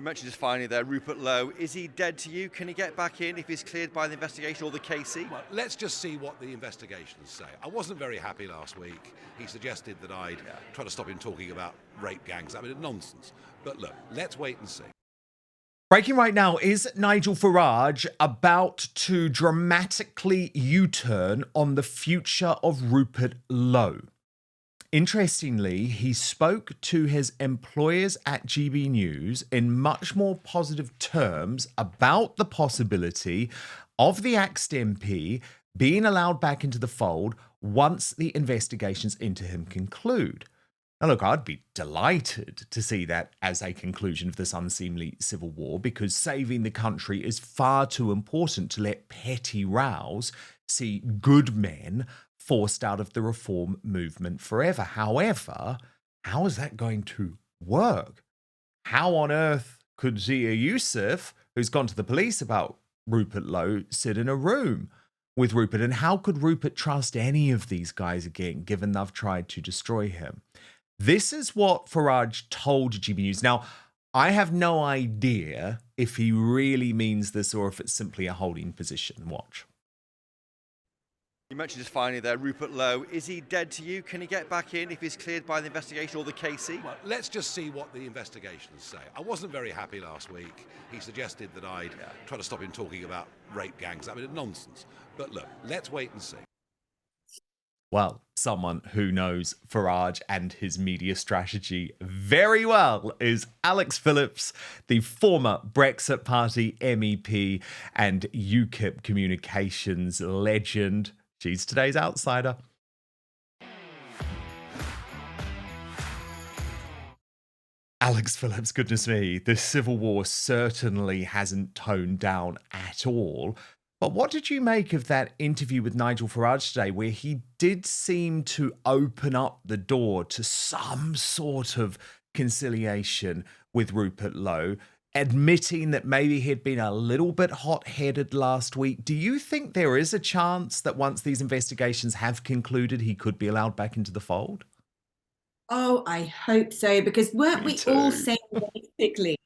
You mentioned just finally there, Rupert Lowe. Is he dead to you? Can he get back in if he's cleared by the investigation or the KC? Well, let's just see what the investigations say. I wasn't very happy last week. He suggested that I'd try to stop him talking about rape gangs. I mean, nonsense. But look, let's wait and see. Breaking right now, is Nigel Farage about to dramatically U-turn on the future of Rupert Lowe? Interestingly, he spoke to his employers at GB News in much more positive terms about the possibility of the axed MP being allowed back into the fold once the investigations into him conclude. Now, look, I'd be delighted to see that as a conclusion of this unseemly civil war, because saving the country is far too important to let petty rows see good men forced out of the reform movement forever. However, how is that going to work? How on earth could Zia Youssef, who's gone to the police about Rupert Lowe, sit in a room with Rupert? And how could Rupert trust any of these guys again, given they've tried to destroy him? This is what Farage told GB News. Now, I have no idea if he really means this or if it's simply a holding position. Watch. You mentioned just finally there, Rupert Lowe. Is he dead to you? Can he get back in if he's cleared by the investigation or the KC? Well, let's just see what the investigations say. I wasn't very happy last week. He suggested that I'd try to stop him talking about rape gangs. I mean, nonsense. But look, let's wait and see. Well, someone who knows Farage and his media strategy very well is Alex Phillips, the former Brexit Party MEP and UKIP communications legend. She's today's outsider. Alex Phillips, goodness me, the civil war certainly hasn't toned down at all. But what did you make of that interview with Nigel Farage today, where he did seem to open up the door to some sort of conciliation with Rupert Lowe, admitting that maybe he'd been a little bit hot-headed last week? Do you think there is a chance that once these investigations have concluded, he could be allowed back into the fold? Oh, I hope so, because weren't we all saying basically,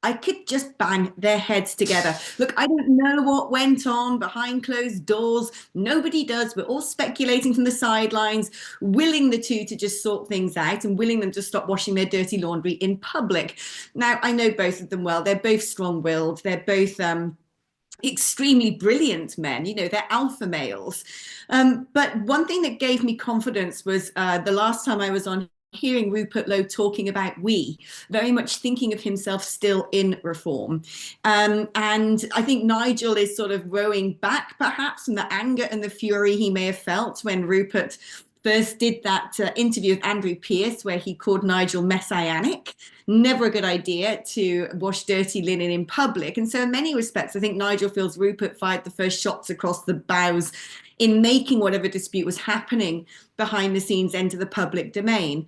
I could just bang their heads together. Look, I don't know what went on behind closed doors. Nobody does. We're all speculating from the sidelines, willing the two to just sort things out and willing them to stop washing their dirty laundry in public. Now, I know both of them well. They're both strong-willed. They're both extremely brilliant men. You know, they're alpha males. But one thing that gave me confidence was the last time I was on hearing Rupert Lowe talking about we, very much thinking of himself still in reform. And I think Nigel is sort of rowing back perhaps from the anger and the fury he may have felt when Rupert first did that interview with Andrew Pearce, where he called Nigel messianic. Never a good idea to wash dirty linen in public. And so in many respects, I think Nigel feels Rupert fired the first shots across the bows in making whatever dispute was happening behind the scenes enter the public domain.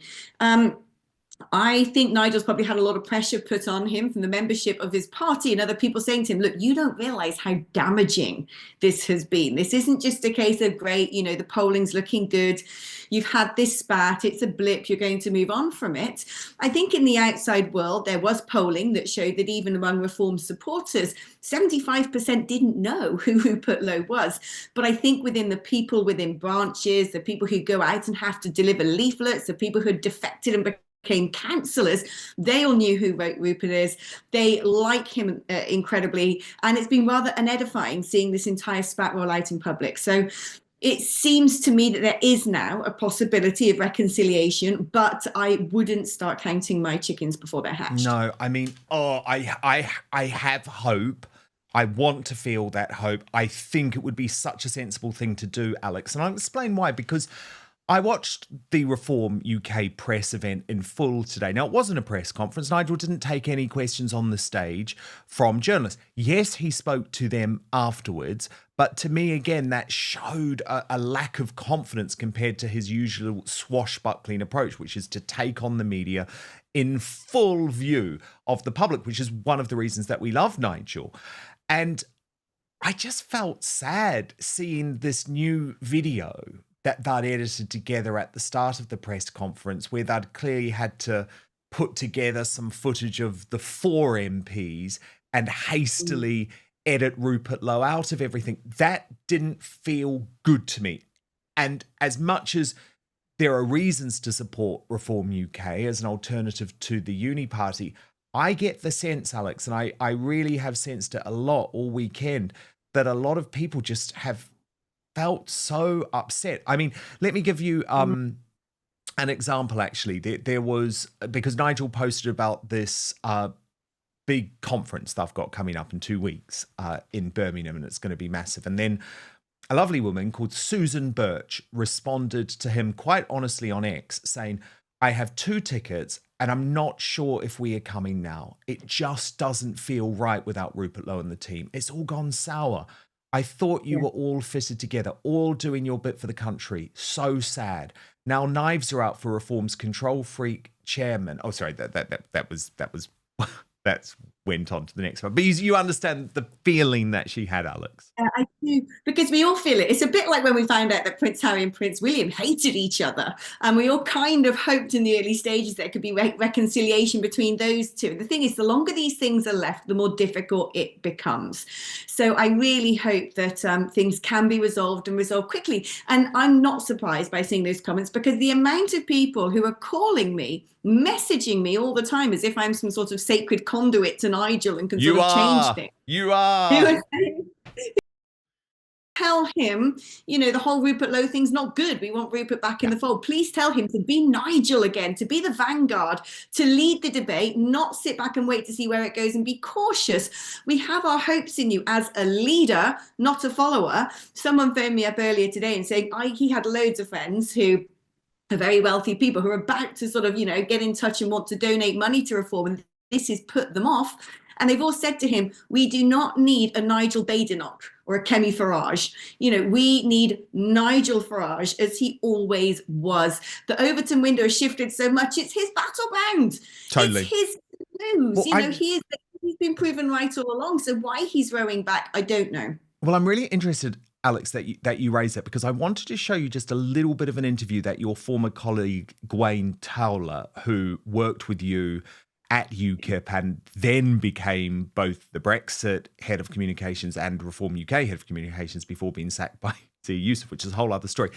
I think Nigel's probably had a lot of pressure put on him from the membership of his party and other people saying to him, look, you don't realize how damaging this has been. This isn't just a case of great, you know, the polling's looking good. You've had this spat. It's a blip. You're going to move on from it. I think in the outside world, there was polling that showed that even among Reform supporters, 75% didn't know who Rupert Lowe was. But I think within the people within branches, the people who go out and have to deliver leaflets, the people who had defected and became councillors, they all knew who Rupert is. They like him incredibly, and it's been rather unedifying seeing this entire spat roll out in public. So it seems to me that there is now a possibility of reconciliation, but I wouldn't start counting my chickens before they're hatched. No, I mean, I have hope. I want to feel that hope. I think it would be such a sensible thing to do, Alex, and I'll explain why. Because I watched the Reform UK press event in full today. Now, it wasn't a press conference. Nigel didn't take any questions on the stage from journalists. Yes, he spoke to them afterwards, but to me, again, that showed a lack of confidence compared to his usual swashbuckling approach, which is to take on the media in full view of the public, which is one of the reasons that we love Nigel. And I just felt sad seeing this new video that they'd edited together at the start of the press conference, where they'd clearly had to put together some footage of the 4 MPs and hastily edit Rupert Lowe out of everything. That didn't feel good to me. And as much as there are reasons to support Reform UK as an alternative to the Uni Party, I get the sense, Alex, and I really have sensed it a lot all weekend, that a lot of people just have felt so upset. I mean, let me give you an example, actually. There was, because Nigel posted about this big conference they've got coming up in 2 weeks in Birmingham, and it's going to be massive. And then a lovely woman called Susan Birch responded to him quite honestly on X, saying, I have 2 tickets and I'm not sure if we are coming now. It just doesn't feel right without Rupert Lowe and the team. It's all gone sour. I thought you were all fitted together, all doing your bit for the country. So sad. Now knives are out for Reform's control freak chairman. Oh, sorry, that was that's went on to the next one. But you understand the feeling that she had, Alex. Yeah, I do, because we all feel it. It's a bit like when we found out that Prince Harry and Prince William hated each other, and we all kind of hoped in the early stages there could be reconciliation between those two. The thing is, the longer these things are left, the more difficult it becomes. So I really hope that things can be resolved and resolved quickly. And I'm not surprised by seeing those comments, because the amount of people who are calling me, messaging me all the time as if I'm some sort of sacred conduit to Nigel and can sort of change things. You are. Tell him, the whole Rupert Lowe thing's not good. We want Rupert back in the fold. Please tell him to be Nigel again, to be the vanguard, to lead the debate, not sit back and wait to see where it goes, and be cautious. We have our hopes in you as a leader, not a follower. Someone phoned me up earlier today and saying he had loads of friends who are very wealthy people who are about to sort of, get in touch and want to donate money to Reform, and this has put them off. And they've all said to him, we do not need a Nigel Badenoch or a Kemi Farage. We need Nigel Farage as he always was. The Overton window has shifted so much. It's his battleground. Totally. It's his news. Well, he's been proven right all along. So why he's rowing back, I don't know. Well, I'm really interested, Alex, that you raised that, because I wanted to show you just a little bit of an interview that your former colleague Gwaine Towler, who worked with you at UKIP and then became both the Brexit head of communications and Reform UK head of communications before being sacked by Zia Youssef, which is a whole other story.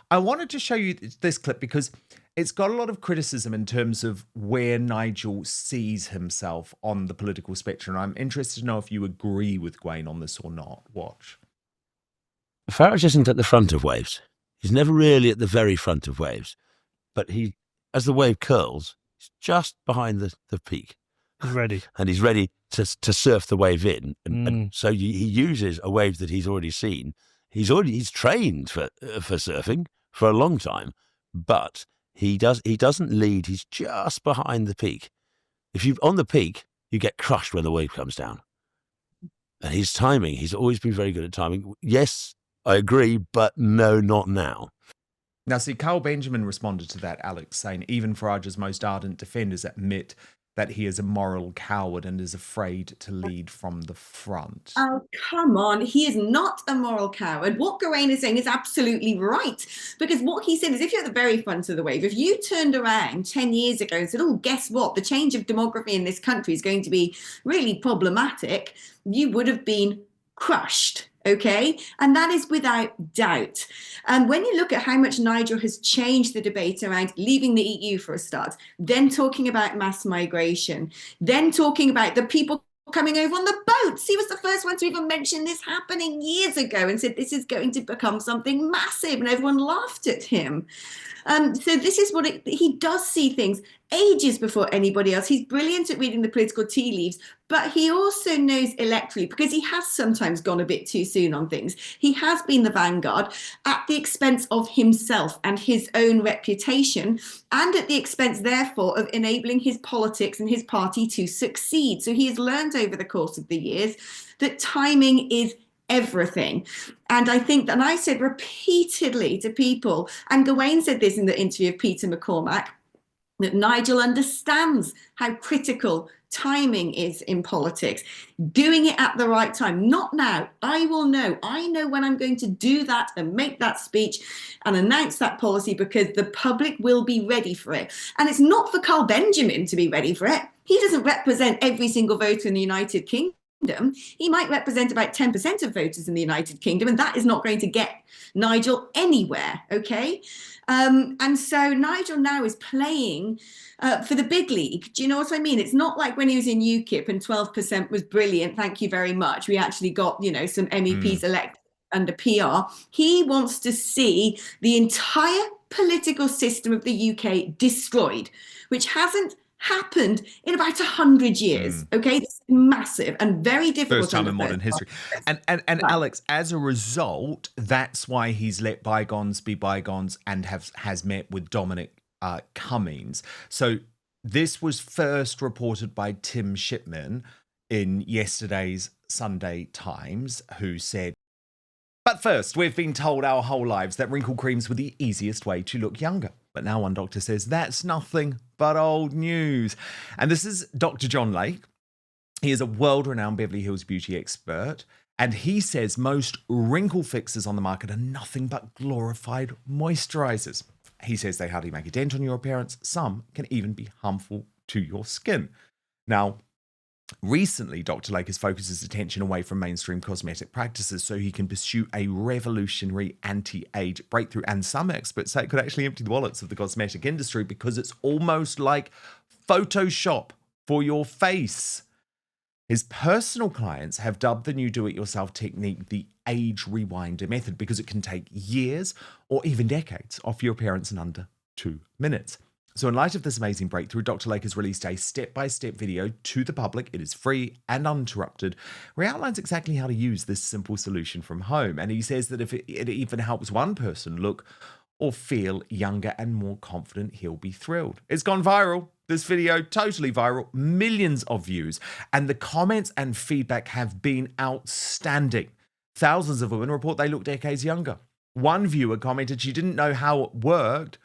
I wanted to show you this clip because it's got a lot of criticism in terms of where Nigel sees himself on the political spectrum. I'm interested to know if you agree with Gwaine on this or not. Watch. Farage isn't at the front of waves. He's never really at the very front of waves. But as the wave curls, he's just behind the peak. He's ready. And he's ready to surf the wave in. And so he uses a wave that he's already seen. He's trained for surfing for a long time, but he doesn't lead. He's just behind the peak. If you're on the peak, you get crushed when the wave comes down. And his timing, he's always been very good at timing. Yes, I agree, but no, not now. Now, see, Carl Benjamin responded to that, Alex, saying even Farage's most ardent defenders admit that he is a moral coward and is afraid to lead from the front. Oh, come on. He is not a moral coward. What Gwaine is saying is absolutely right. Because what he said is, if you're at the very front of the wave, if you turned around 10 years ago and said, oh, guess what? The change of demography in this country is going to be really problematic, you would have been crushed. Okay, and that is without doubt. And when you look at how much Nigel has changed the debate around leaving the EU for a start, then talking about mass migration, then talking about the people coming over on the boats. He was the first one to even mention this happening years ago and said this is going to become something massive, and everyone laughed at him. So this is what he does see things ages before anybody else. He's brilliant at reading the political tea leaves, but he also knows electorally, because he has sometimes gone a bit too soon on things. He has been the vanguard at the expense of himself and his own reputation, and at the expense, therefore, of enabling his politics and his party to succeed. So he has learned over the course of the years that timing is everything. And I think that, and I said repeatedly to people, and Gwaine said this in the interview of Peter McCormack, that Nigel understands how critical timing is in politics, doing it at the right time, not now. I will know. I know when I'm going to do that and make that speech and announce that policy, because the public will be ready for it. And it's not for Carl Benjamin to be ready for it. He doesn't represent every single voter in the United Kingdom. He might represent about 10% of voters in the United Kingdom, and that is not going to get Nigel anywhere, okay? And so Nigel now is playing for the big league. Do you know what I mean? It's not like when he was in UKIP and 12% was brilliant, thank you very much. We actually got, some MEPs elected under PR. He wants to see the entire political system of the UK destroyed, which hasn't happened in about 100 years. Okay, this is massive and very difficult. First time in modern history. And right. Alex, as a result, that's why he's let bygones be bygones and has met with Dominic Cummings. So this was first reported by Tim Shipman in yesterday's Sunday Times, who said, "But first, we've been told our whole lives that wrinkle creams were the easiest way to look younger. But now one doctor says that's nothing but old news." And this is Dr. John Lake. He is a world-renowned Beverly Hills beauty expert. And he says most wrinkle fixers on the market are nothing but glorified moisturizers. He says they hardly make a dent on your appearance. Some can even be harmful to your skin. Now, recently, Dr. Lake has focused his attention away from mainstream cosmetic practices so he can pursue a revolutionary anti-age breakthrough. And some experts say it could actually empty the wallets of the cosmetic industry because it's almost like Photoshop for your face. His personal clients have dubbed the new do-it-yourself technique the age rewinder method because it can take years or even decades off your appearance in under 2 minutes. So in light of this amazing breakthrough, Dr. Lake has released a step-by-step video to the public. It is free and uninterrupted, where he outlines exactly how to use this simple solution from home. And he says that if it even helps one person look or feel younger and more confident, he'll be thrilled. It's gone viral. This video, totally viral, millions of views. And the comments and feedback have been outstanding. Thousands of women report they look decades younger. One viewer commented she didn't know how it worked,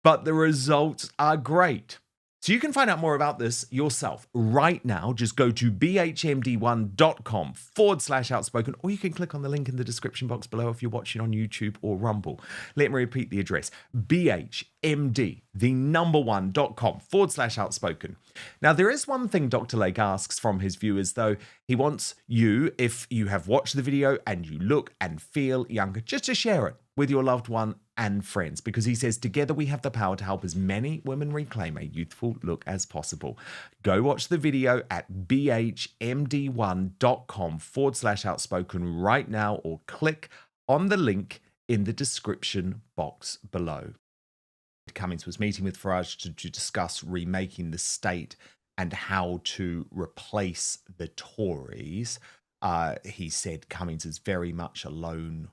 but the results are great. So you can find out more about this yourself right now. Just go to bhmd1.com/outspoken, or you can click on the link in the description box below if you're watching on YouTube or Rumble. Let me repeat the address, bhmd1.com/outspoken. Now, there is one thing Dr. Lake asks from his viewers, though. He wants you, if you have watched the video and you look and feel younger, just to share it with your loved one and friends, because he says together we have the power to help as many women reclaim a youthful look as possible. Go watch the video at bhmd1.com/outspoken right now, or click on the link in the description box below. Cummings was meeting with Farage to discuss remaking the state and how to replace the Tories. He said Cummings is very much a lone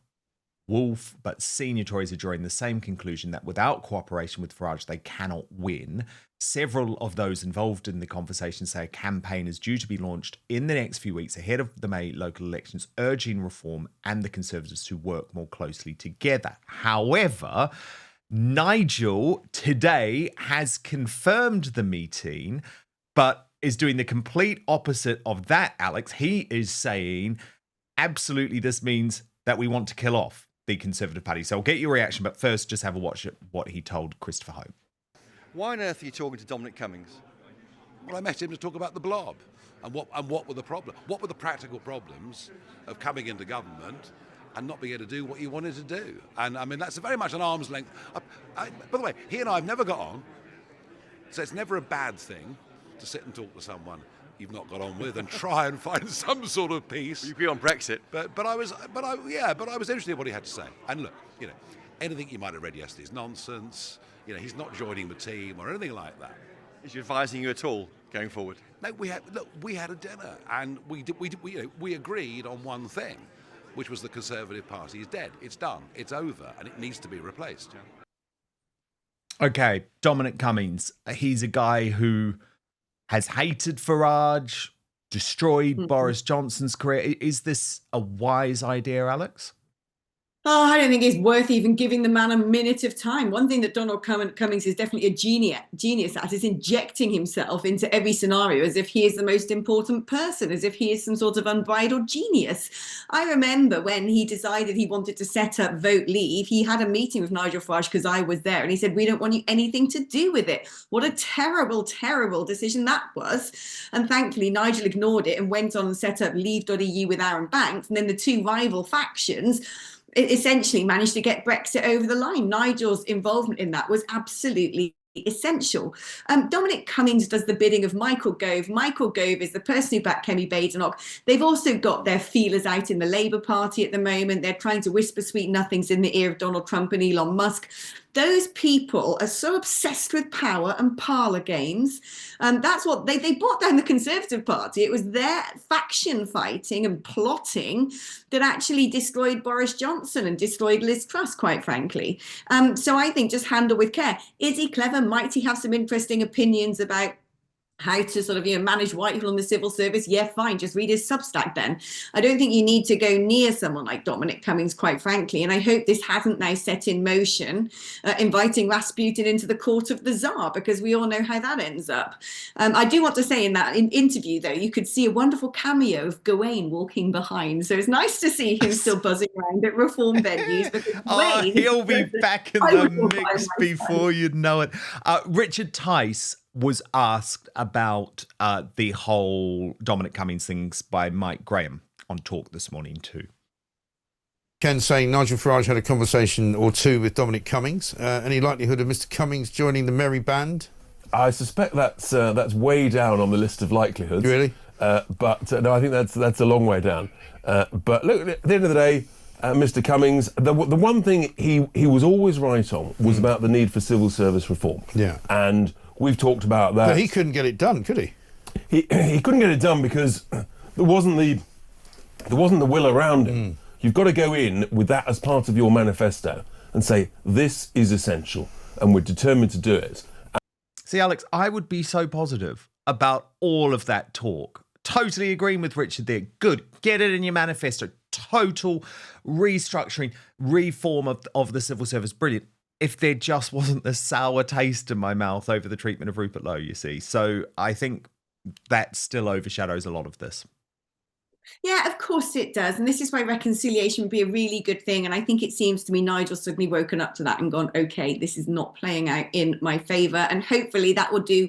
wolf, but senior Tories are drawing the same conclusion that without cooperation with Farage, they cannot win. Several of those involved in the conversation say a campaign is due to be launched in the next few weeks ahead of the May local elections, urging Reform and the Conservatives to work more closely together. However, Nigel today has confirmed the meeting, but is doing the complete opposite of that, Alex. He is saying, absolutely, this means that we want to kill off the Conservative Party. So I'll get your reaction, but first just have a watch at what he told Christopher Hope. Why on earth are you talking to Dominic Cummings? Well, I met him to talk about the blob and what were the problems. What were the practical problems of coming into government and not being able to do what you wanted to do? And I mean, that's very much an arm's length. By the way, he and I have never got on, so it's never a bad thing to sit and talk to someone you've not got on with and try and find some sort of peace. You'd be on Brexit. But I was interested in what he had to say. And look, anything you might have read yesterday is nonsense. He's not joining the team or anything like that. Is he advising you at all going forward? No, we had a dinner and we agreed on one thing, which was the Conservative Party is dead. It's done. It's over, and it needs to be replaced. Okay, Dominic Cummings. He's a guy who has hated Farage, destroyed Boris Johnson's career. Is this a wise idea, Alex? Oh, I don't think it's worth even giving the man a minute of time. One thing that Donald Cummings is definitely a genius at is injecting himself into every scenario as if he is the most important person, as if he is some sort of unbridled genius. I remember when he decided he wanted to set up Vote Leave, he had a meeting with Nigel Farage because I was there, and he said, we don't want you anything to do with it. What a terrible, terrible decision that was. And thankfully, Nigel ignored it and went on and set up Leave.eu with Aaron Banks. And then the two rival factions essentially managed to get Brexit over the line. Nigel's involvement in that was absolutely essential. Dominic Cummings does the bidding of Michael Gove. Michael Gove is the person who backed Kemi Badenoch. They've also got their feelers out in the Labour Party at the moment. They're trying to whisper sweet nothings in the ear of Donald Trump and Elon Musk. Those people are so obsessed with power and parlour games. That's what they brought down the Conservative Party. It was their faction fighting and plotting that actually destroyed Boris Johnson and destroyed Liz Truss, quite frankly. So I think just handle with care. Is he clever? Might he have some interesting opinions about how to sort of, manage Whitehall and the civil service? Yeah, fine. Just read his Substack then. I don't think you need to go near someone like Dominic Cummings, quite frankly. And I hope this hasn't now set in motion inviting Rasputin into the court of the Tsar, because we all know how that ends up. I do want to say in that interview, though, you could see a wonderful cameo of Gawain walking behind. So it's nice to see him still buzzing around at reform venues. Gawain, he'll be back in the mix before you'd know it. Richard Tice was asked about the whole Dominic Cummings things by Mike Graham on Talk this morning too. Ken saying Nigel Farage had a conversation or two with Dominic Cummings. Any likelihood of Mr. Cummings joining the merry band? I suspect that's way down on the list of likelihoods. Really? But no, I think that's a long way down. But look, at the end of the day, Mr. Cummings, the one thing he was always right on was about the need for civil service reform. Yeah. And we've talked about that. But he couldn't get it done, could he? He couldn't get it done because there wasn't the will around him. You've got to go in with that as part of your manifesto and say, this is essential, and we're determined to do it. See, Alex, I would be so positive about all of that talk. Totally agreeing with Richard there. Good. Get it in your manifesto. Total restructuring, reform of the civil service. Brilliant. If there just wasn't the sour taste in my mouth over the treatment of Rupert Lowe, you see. So I think that still overshadows a lot of this. Yeah, of course it does. And this is why reconciliation would be a really good thing. And I think it seems to me Nigel's suddenly woken up to that and gone, okay, this is not playing out in my favour. And hopefully that will do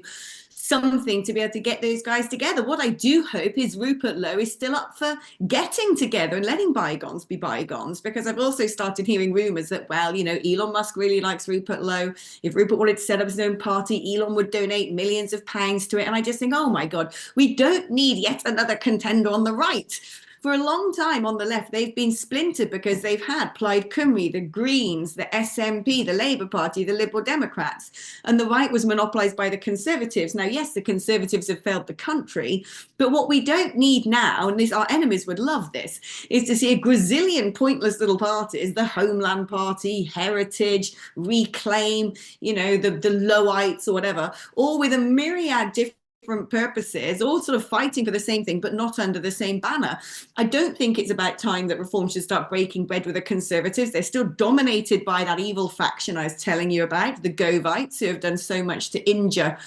something to be able to get those guys together. What I do hope is Rupert Lowe is still up for getting together and letting bygones be bygones, because I've also started hearing rumours that, well, Elon Musk really likes Rupert Lowe. If Rupert wanted to set up his own party, Elon would donate millions of pounds to it. And I just think, oh my God, we don't need yet another contender on the right. For a long time on the left, they've been splintered because they've had Plaid Cymru, the Greens, the SNP, the Labour Party, the Liberal Democrats, and the right was monopolised by the Conservatives. Now, yes, the Conservatives have failed the country, but what we don't need now, and our enemies would love this, is to see a gazillion pointless little parties, the Homeland Party, Heritage, Reclaim, the Lowites or whatever, all with a myriad different purposes, all sort of fighting for the same thing, but not under the same banner. I don't think it's about time that reform should start breaking bread with the Conservatives. They're still dominated by that evil faction I was telling you about, the Govites, who have done so much to injure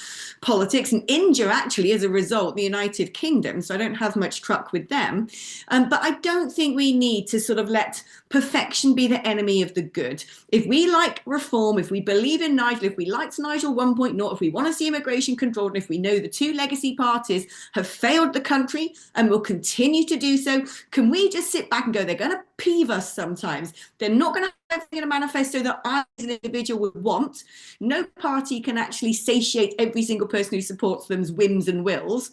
politics and injure, actually, as a result, the United Kingdom. So I don't have much truck with them. But I don't think we need to sort of let perfection be the enemy of the good. If we like reform, if we believe in Nigel, if we liked Nigel 1.0, if we want to see immigration controlled, and if we know the two legacy parties have failed the country and will continue to do so, can we just sit back and go, they're going to peeve us sometimes. They're not going to have a manifesto that I as an individual would want. No party can actually satiate every single person who supports them's whims and wills,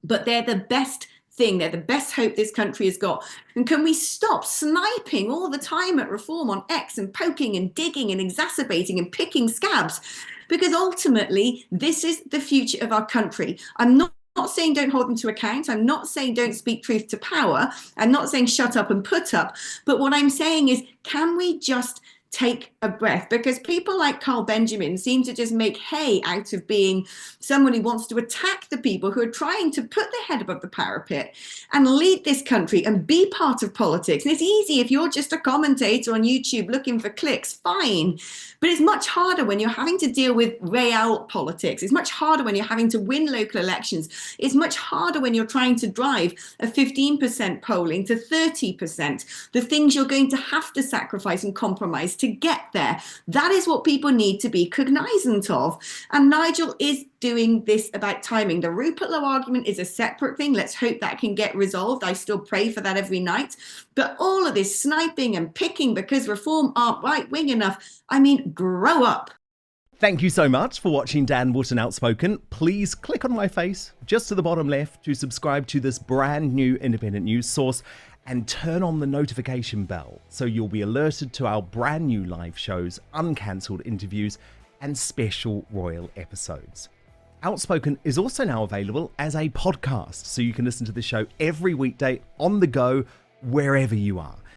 but they're the best thing. They're the best hope this country has got. And can we stop sniping all the time at reform on X and poking and digging and exacerbating and picking scabs? Because ultimately, this is the future of our country. I'm not saying don't hold them to account. I'm not saying don't speak truth to power. I'm not saying shut up and put up. But what I'm saying is, can we just take a breath, because people like Carl Benjamin seem to just make hay out of being someone who wants to attack the people who are trying to put their head above the parapet and lead this country and be part of politics. And it's easy if you're just a commentator on YouTube looking for clicks, fine. But it's much harder when you're having to deal with real politics. It's much harder when you're having to win local elections. It's much harder when you're trying to drive a 15% polling to 30%. The things you're going to have to sacrifice and compromise to get there. That is what people need to be cognizant of. And Nigel is doing this about timing. The Rupert Lowe argument is a separate thing. Let's hope that can get resolved. I still pray for that every night. But all of this sniping and picking because Reform aren't right-wing enough, I mean, grow up. Thank you so much for watching Dan Wootton Outspoken. Please click on my face just to the bottom left to subscribe to this brand new independent news source and turn on the notification bell so you'll be alerted to our brand new live shows, uncancelled interviews, and special royal episodes. Outspoken is also now available as a podcast, so you can listen to the show every weekday on the go, wherever you are.